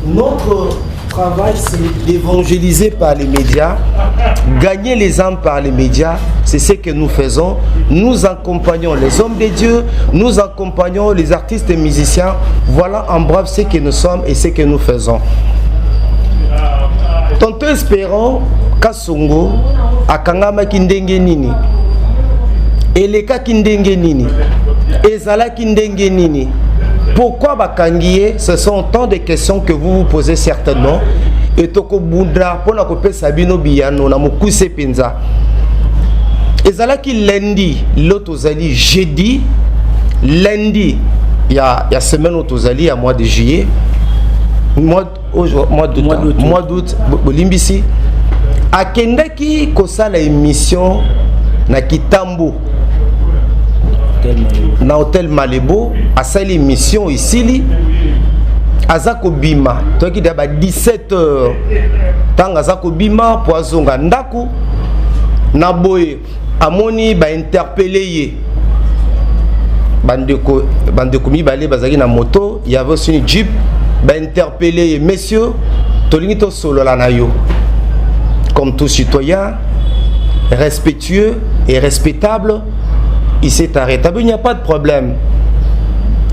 Notre travail, c'est d'évangéliser par les médias, gagner les âmes par les médias. C'est ce que nous faisons. Nous accompagnons les hommes de Dieu, nous accompagnons les artistes et musiciens. Voilà en bref ce que nous sommes et ce que nous faisons. Tonton Espérant, Kasongo, Akangama Kindenge Nini, Eleka Kindenge Nini, Ezala Kindenge Nini. Pourquoi Bakangié? Ce sont autant de questions que vous vous posez certainement. Et Toko Bundra, pour la couper Sabino Biyano, na Mokuse Penza. Ezala qui lundi, l'autre jeudi, lundi, il y a semaine autozali, à mois de juillet, mois d'août, Bolimbisi. A Kendaki, kosa la émission, na Kitambo. Na hôtel Malebo à cette émission ici Azako Bima toi qui d'aba 17h tant Azako Bima poisonga ndaku na boye amoni ba interpeller bandeko mibale bazaki na moto il y avait aussi une jeep ba interpeller messieurs tolingi to solo la na yo comme tout citoyen respectueux et respectable. Il s'est arrêté. Il n'y a pas de problème.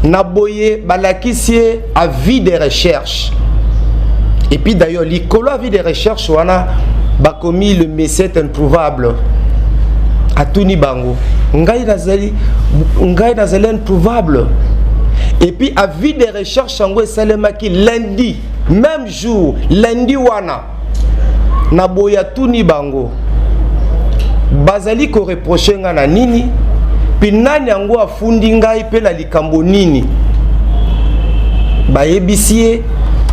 Naboye Balakisie a vie de recherche. Et puis d'ailleurs, l'icolo a vie de recherche. On a commis le messie introuvable. À Tuni Bango. Ngai Nazali introuvable. Et puis à vie de recherche, Angwe Salemaki lundi, même jour, lundi wana. Naboye à Tuni Bango. Bazali ko reproché ngana nini. Pinani yango afundi ngai pe na likambo nini bayebisie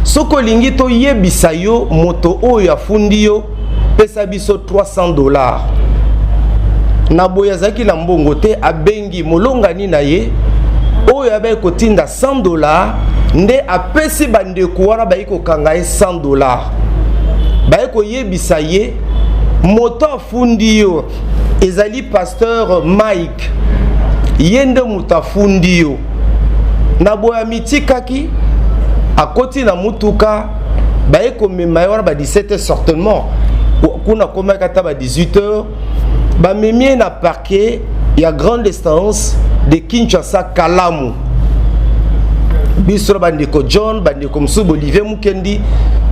soko lingi to yebisa yo moto oyo afundi yo pesa biso $300 na boya zaki na mbongo te abengi molongani na ye oyo abe kotinda $100 nde apesi bandeko wana bayiko kanga ye $100 bayiko yebisa ye moto afundi yo ezali pasteur Mike yende mutafundi yo na boya mitikaki akoti na mutuka baye komema wana ba 17h certainement kuna koma kata ba 18h ba memie na parquet ya grande distance de Kinshasa Kalamu biso bandeko John bandeko Msubo Olivier Mukendi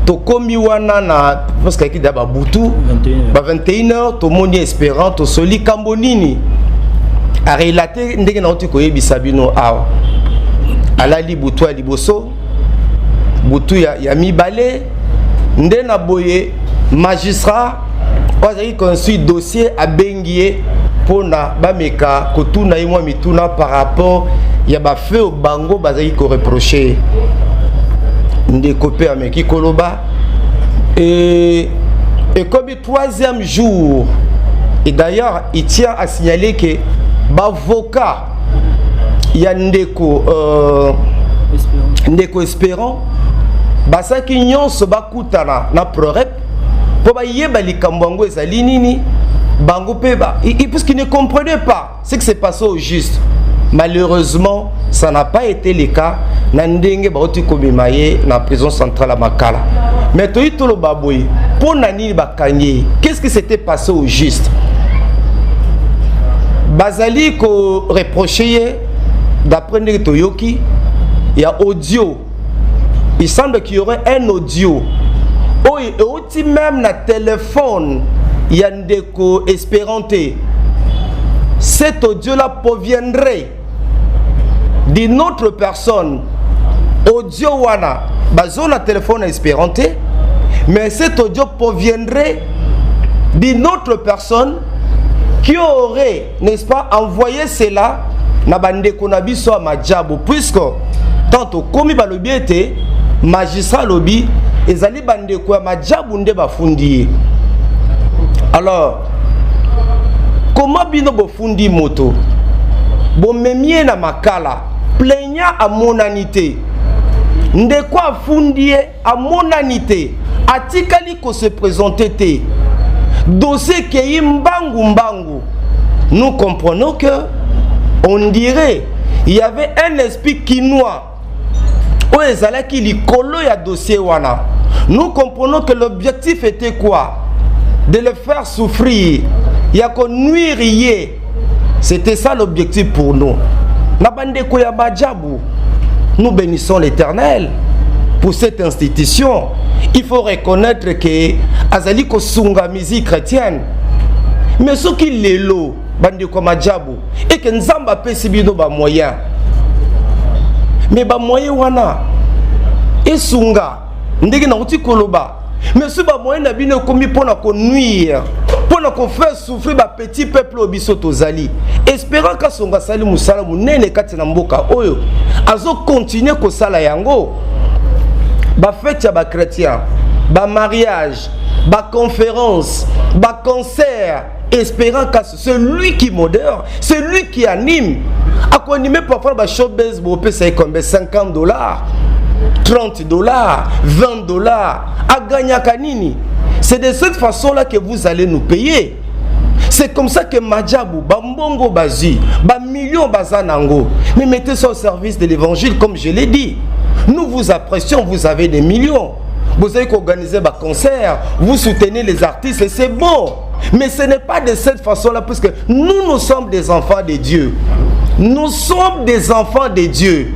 tokomi wana na parce que kida ba butu ba 21h to moni espérant to soli kambonini a relaté ndenge na oti koyebisa bino awa alali butu ya liboso butu ya mibale nde na boye magistrat ozaki construit dossier abengie pona bameka kotuna imwa mituna par rapport ya ba fait au bango bazaki ko reprocher ndeko pe ameki koloba et comme troisième jour et d'ailleurs il tient à signaler que bavoka ya ndeko Espérant basaki nyonso bakutana na prorep po bayeba likambo ngo ezali nini bango pe ba parce qu'ils ne comprenaient pas ce qui s'est passé au juste. Malheureusement ça n'a pas été le cas na ndenge baoti kobimaye na prison centrale à Makala mais to itolo baboy po nani bakangi qu'est-ce qui s'était passé au juste. Bazali ko reproché d'après Toyoki, il y a audio. Il semble qu'il y aurait un audio. Oh, et aussi même na téléphone, il y a ndeko espéranté. Cet audio-là proviendrait d'une autre personne. Audio wana, bazo na téléphone espéranté, mais cet audio proviendrait d'une autre personne qui aurait, n'est-ce pas, envoyé cela na bandeko na biso a Madjabo, puisque tantôt komi balobi ete magistrat lobi ezali bandeko ya Madjabo nde bafundi. Alors comment bino bofundi moto bomemie na Makala plaignant à monanité ndeko afundi a monanité atikali ko se présenter te dossier qui mbangu. Nous comprenons que on dirait il y avait un esprit quinois o ezalaki likolo ya dossier wana. Nous comprenons que l'objectif était quoi? De le faire souffrir, ya ko nuire yé. C'était ça l'objectif pour nous. Nabandeko ya Badjabou, nous bénissons l'Éternel pour cette institution. Il faut reconnaître que azali ko sunga musique chrétienne. Mais ce qui est l'eau, bandeko Badjabou, et que nzamba pesi bino ba moyen. Mais ba moyen wana et sunga ndenge na uti koloba. Mais ce ba moyen na bino komi pona ko nuire, pona ko faire souffrir ba petit peuple obiso tozali. Espérant ka songa sali musala munene kati na mboka oyo azo continuer ko sala yango. Ba fête ya ba chrétien, ba mariage, ba conférence, ba concert, espérant que celui qui modère, celui qui anime, a quoi animé parfois ba showbiz bo pesa combien $50, $30, $20, à gagner kanini. C'est de cette façon-là que vous allez nous payer. C'est comme ça que Madjabou, Bambongo Bazi, Bamillion Bazanango, mais mettez ça au service de l'évangile comme je l'ai dit. Nous vous apprécions, vous avez des millions. Vous avez qu'organiser des concerts, vous soutenez les artistes et c'est bon. Mais ce n'est pas de cette façon-là, parce que nous sommes des enfants de Dieu. Nous sommes des enfants de Dieu.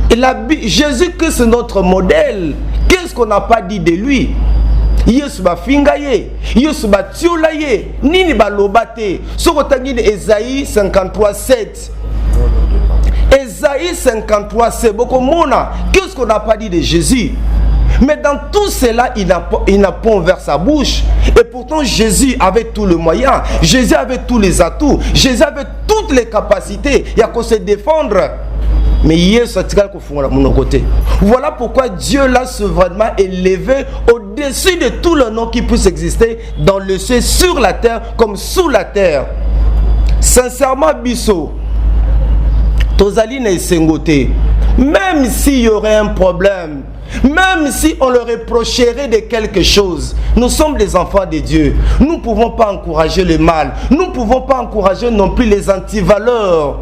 Et Jésus-Christ est notre modèle. Qu'est-ce qu'on n'a pas dit de lui? Yesu ba fingaye, Yesu ba tiolaye, nini ba lobate. Sokotangi de Esaïe 53:7. Esaïe 53:7. Beaucoup mona. Qu'est-ce qu'on n'a pas dit de Jésus? Mais dans tout cela, il n'a pas ouvert sa bouche. Et pourtant, Jésus avait tous les moyens. Jésus avait tous les atouts. Jésus avait toutes les capacités. Il y a qu'à se défendre. Mais voilà pourquoi Dieu l'a souverainement élevé au-dessus de tout le nom qui puisse exister dans le ciel, sur la terre comme sous la terre. Sincèrement, Bisso, Tozali n'est sengoté. Même s'il y aurait un problème, même si on leur reprocherait de quelque chose, nous sommes des enfants de Dieu. Nous ne pouvons pas encourager le mal. Nous ne pouvons pas encourager non plus les antivaleurs.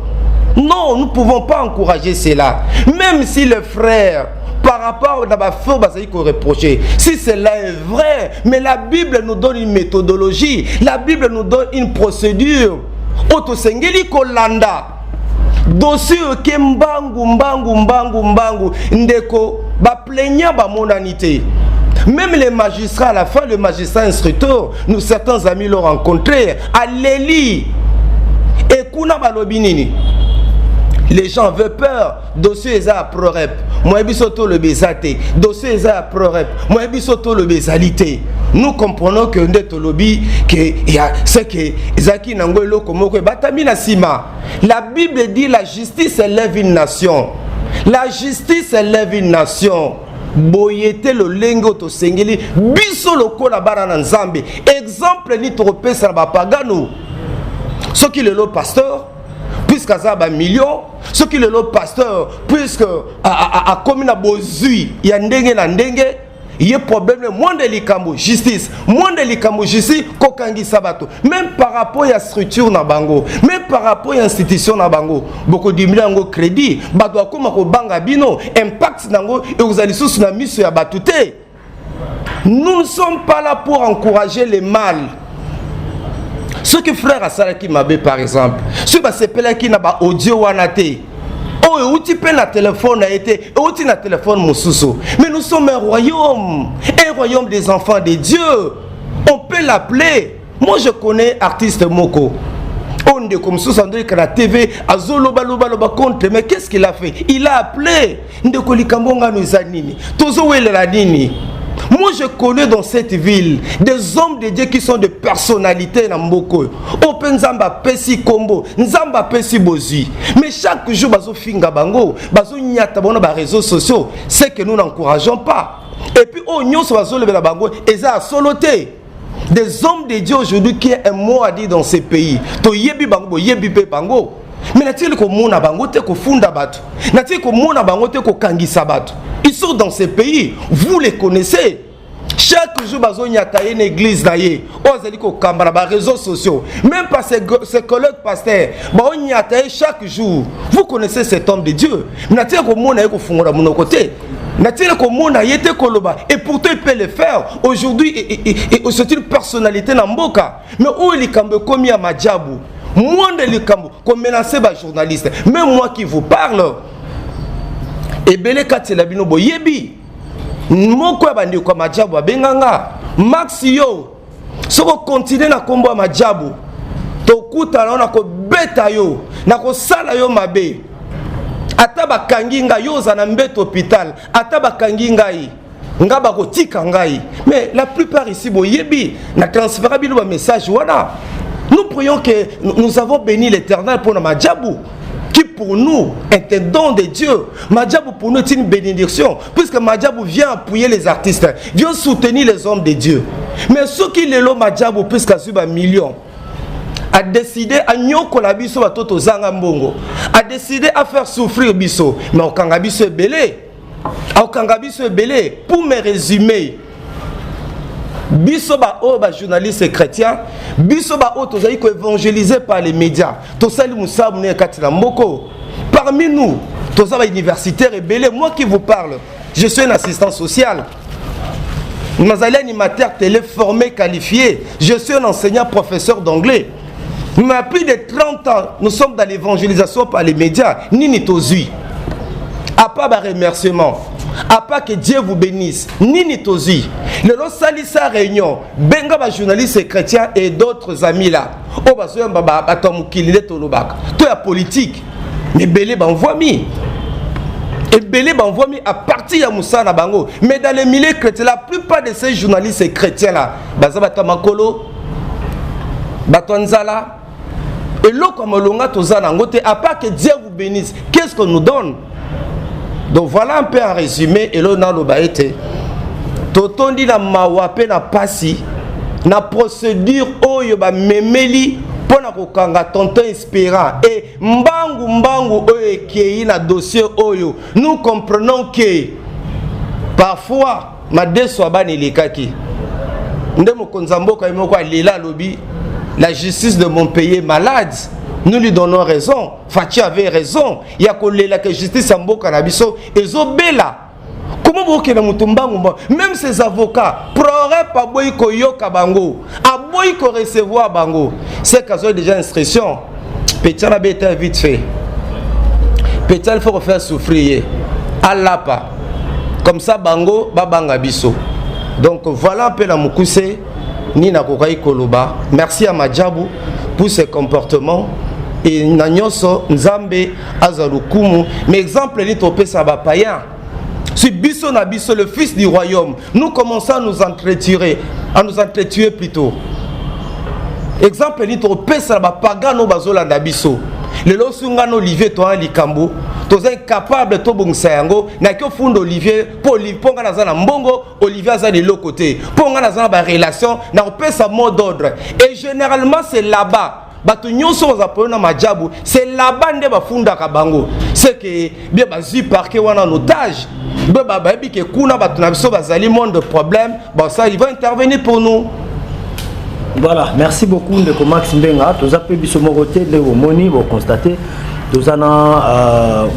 Non, nous ne pouvons pas encourager cela. Même si le frère, par rapport à la feu, qu'on reprocher, si cela est vrai, mais la Bible nous donne une méthodologie, la Bible nous donne une procédure. Otosengeli kolanda. Dossier ke mbangu ndeko ba plaignant ba monanité. Même les magistrats, à la fin, le magistrat instructeur, nous certains amis l'ont rencontré à Léli. Et kuna balobinini. Les gens avaient peur. Dossier est à prorep. Moi, bisoto le bezate. Dossier est à prorep. Moi, bisoto le bezalité. Nous comprenons que notre lobby, c'est que Zaki Nangolo Komoko Batamina Sima. La Bible dit la justice élève une nation. La justice élève une nation. Boyete le lengo to sengeli biso loko la barana nzambe. Exemple ni tropé sa bapagano. Ce qui est le pasteur, puisque ça a million, ce qui est le pasteur, puisque à commune à Bozui, il y a ndenge na ndenge. Il y a un problème, moins de l'ikamo justice, moins de l'ikamo justice, kokangi sabato. Même par rapport à la structure na bango, même par rapport à l'institution na bango, beaucoup de millions de crédit, badwa kuma ko banga bino, impact nango et vous allez sous na mission ya batute. Nous ne sommes pas là pour encourager le mal. Ce que frère Asalaki Mabe par exemple, ce que c'est qui n'a pas audio wanate. Oh, tu peux na téléphone a été, oh tu na téléphone mon sous. Mais nous sommes un royaume des enfants de Dieu. On peut l'appeler. Moi je connais artiste Moko. On est comme sous André la TV, azolo baloba contre. Mais qu'est-ce qu'il a fait? Il a appelé. Ndeko likambonga nuzanini. Tozo wele la nini. Moi je connais dans cette ville des hommes de Dieu qui sont des personnalités na mboko. Open Nzamba pesi kombo, Nzamba pesi bozi. Mais chaque jour bazo finga bango, bazo nyata bona ba réseaux sociaux, c'est que nous n'encourageons pas. Et puis oh nyonso bazo lever la bango, eza soloté. Des hommes de Dieu aujourd'hui qui a un mot à dire dans ces pays. To yebi bango, yebi pe bango. Mais n'a-t-il ko mona bango te ko funda batu. N'a-t-il ko mona bango te ko kangisa batu. Ils sont dans ces pays, vous les connaissez. Chaque jour, il y a une église, il y a des réseaux sociaux. Même pas ses collègues pasteurs, il y a chaque jour. Vous connaissez cet homme de Dieu. Et pourtant, il peut le faire. Aujourd'hui, c'est une personnalité Namboka. Mais où il est comme à Madjabou? Moi, comme menacé par journaliste. Même moi qui vous parle. Et Bele Katelabino Boyebi. Moko bandi kwa Madjabou abenganga Max yo soko continue na kombo ya Madjabou tokuta na ko beta yo na ko sala yo mabe ata bakangi nga yo za na mbeto hôpital ata bakangi ngai nga bako tika ngai. Mais la plupart ici boyebi na transférer le message wana. Nous prions que nous avons béni l'Éternel pour Madjabou, qui pour nous est un don de Dieu. Madjabou pour nous est une bénédiction, puisque Madjabou vient appuyer les artistes, vient soutenir les hommes de Dieu. Mais ceux qui le l'ont Madjabou, puisqu'il y a un million, a décidé à nyoko la biso à toto zanga mbongo, a décidé à faire souffrir biso, mais au kangabiso est belé, au kangabiso est belé. Pour me résumer, biso ba o ba journaliste chrétien, biso ba o tozali ko évangéliser par les médias. Tosali musabu ne katila mboko. Parmi nous, toza ba universitaire et belé, moi qui vous parle, je suis un assistant social. Nous allons animateur télé formé qualifié. Je suis un enseignant professeur d'anglais. Mais à plus de 30 ans, nous sommes dans l'évangélisation par les médias. Nini tozui. À part ba remerciement. À part que Dieu vous bénisse. Nini tozi. Le lot sali sa réunion. Benga ba journaliste chrétien et d'autres amis là. Oh ba soya ba atomukilile tolobaka. Toi la politique. Mais belé ba envoie mi. Et belé ba envoie mi à partir de Moussa na bango. Mais dans les milieux chrétiens, la plupart de ces journalistes chrétiens là, baza batamakolo, batonzala. Et l'eau comme l'onga tozana ngote. À part que Dieu vous bénisse. Qu'est-ce qu'on nous donne? Donc voilà un peu en résumé. Et là, on a été. Totondi na mawape na pasi. Na procédure oyo ba memeli. Pona kokanga tonton espérant. Et mbangu oyo kei na dossier oyo. Nous comprenons que parfois ma deso bani likaki. Ndemo konzamboka imoko lela lobi. La justice de mon pays est malade. Nous lui donnons raison. Fati avait raison. Il y a que justice en beau cannabiso. Et Zobela. Comment vous voulez même ces avocats, proré pas boyko yoka bango, a boyko recevoir bango. C'est qu'à déjà instruction. Petit n'a été vite fait. Petit il faut faire souffrir. Allah pas. Comme ça bango babanga biso. Donc voilà un peu la mukuse ni na kokai koloba. Merci à Madjabou pour ses comportements. Et Nanyoso, Nzambe, Azarukumu. Mais exemple, il topé ça va païen. Si Bisso Nabiso, le fils du royaume, nous commençons à nous entretuer plutôt. Exemple, il topé ça va pagano bazola Nabiso. Le losungano Olivier Toan Likambo, tu es incapable de bonsayango, n'a que fond Olivier, pour Ponga Nazana Mbongo, Olivier Azan de l'autre côté. Ponga Nazana ba relation, n'a pas sa mot d'ordre. Et généralement, c'est là-bas. C'est la bande de Bafunda Kabango. C'est que bien bazi parquet ou en otage. Baby que kuna batunabiso bazali monde de problème. Bon ça il va intervenir pour nous. Voilà, merci beaucoup de Max Mbenga. Tous appelez biso moroté de Omoni, vous constatez. Tous en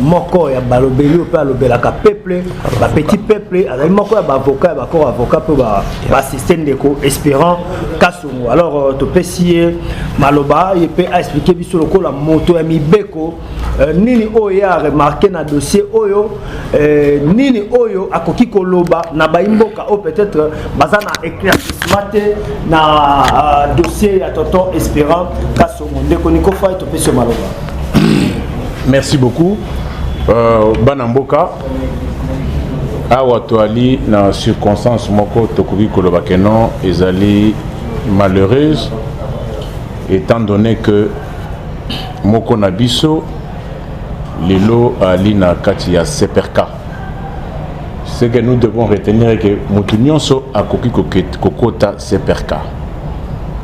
moko ya balobeli pe alobela ka peuple, ba petit peuple, azali moko ya ba avocat, ba corps avocat pe ba assistant de ko espérant kasongo. Alors to pesier maloba, il peut expliquer biso loko la moto ya mibeko nini oyo a remarqué na dossier oyo nini oyo akoki koloba na ba imboka o peut-être bazana éclaircissement na dossier ya tonton espérant kasongo. Ndeko niko fa to pesier maloba. Merci beaucoup. Banamboka awa toali na circonstance moko tokoki koloba que non ezali malheureuse étant donné que moko na biso lelo ali na kati ya seperka. Ce que nous devons retenir que mutu nyonso akoki kokota seperka.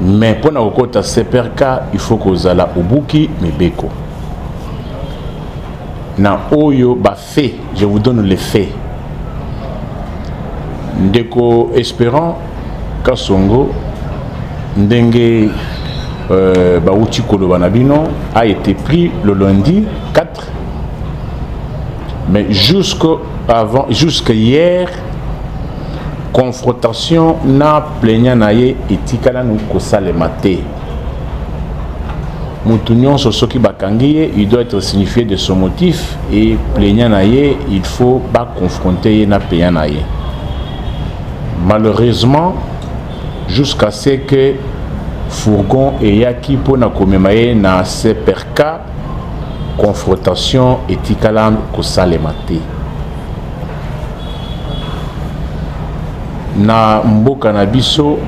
Mais pour na kokota seperka il faut kozala ubuki mibeko. Na oyo ba fait, je vous donne les faits. ndeko espérant Kasongo ndenge Bauchi Kolobanabino a été pris le lundi 4, mais jusqu'à hier, confrontation na plaignant naye etikala nous kosalemate. Moutounion sosoki bakangiye, il doit être signifié de son motif et plaignant naye, il faut pas confronter na plaignant naye. Malheureusement, jusqu'à ce que fourgon et yaki pour na komemaye na seperka confrontation etikala kosalemate. Na mboka na biso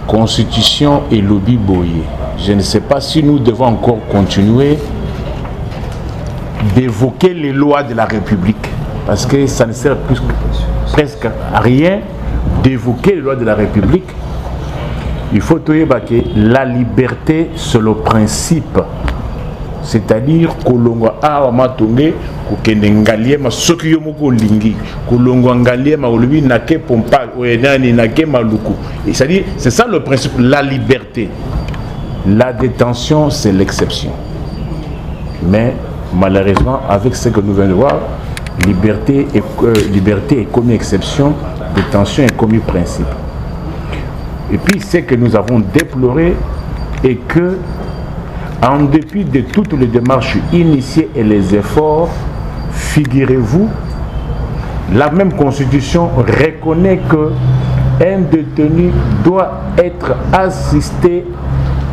constitution et lobby boye. Je ne sais pas si nous devons encore continuer d'évoquer les lois de la République, parce que ça ne sert plus presque à rien d'évoquer les lois de la République. Il faut que la liberté c'est le principe, c'est-à-dire kolongwa awa matonge kokende ngalie masoki yo moko lingi kolongwa ngalie ma olobi nake pompa oyenani nake maluku, c'est-à-dire c'est ça le principe, la liberté. La détention c'est l'exception, mais malheureusement avec ce que nous venons de voir, liberté est commis exception, détention est commis principe. Et puis ce que nous avons déploré est que, en dépit de toutes les démarches initiées et les efforts, figurez-vous, la même constitution reconnaît que un détenu doit être assisté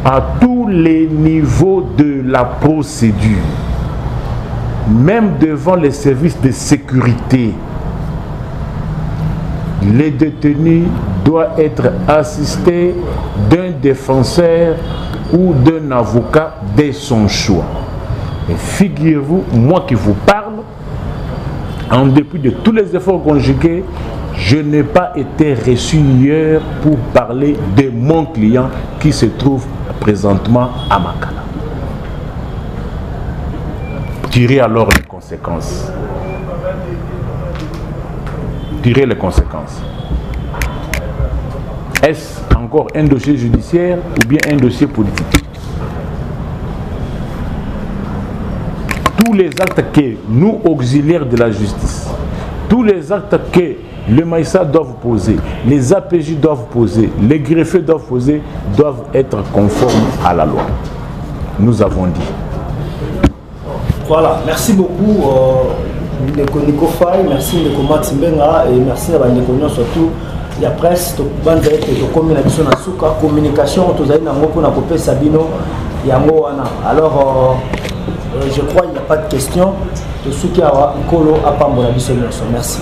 à tous les niveaux de la procédure, même devant les services de sécurité. Les détenus doivent être assistés d'un défenseur ou d'un avocat de son choix. Et figurez-vous, moi qui vous parle, en dépit de tous les efforts conjugués, je n'ai pas été reçu hier pour parler de mon client qui se trouve présentement à Makala. Tirez alors les conséquences. Tirez les conséquences. Est-ce encore un dossier judiciaire ou bien un dossier politique? Tous les actes que nous, auxiliaires de la justice, tous les actes que le Maïssa doivent poser, les APJ doivent poser, les greffiers doivent poser, doivent être conformes à la loi. Nous avons dit. Voilà, merci beaucoup Nico Faye, merci Nico Max Mbenga et merci à Nico surtout. Il y a presse, communication, alors je crois qu'il n'y a pas de questions. Merci.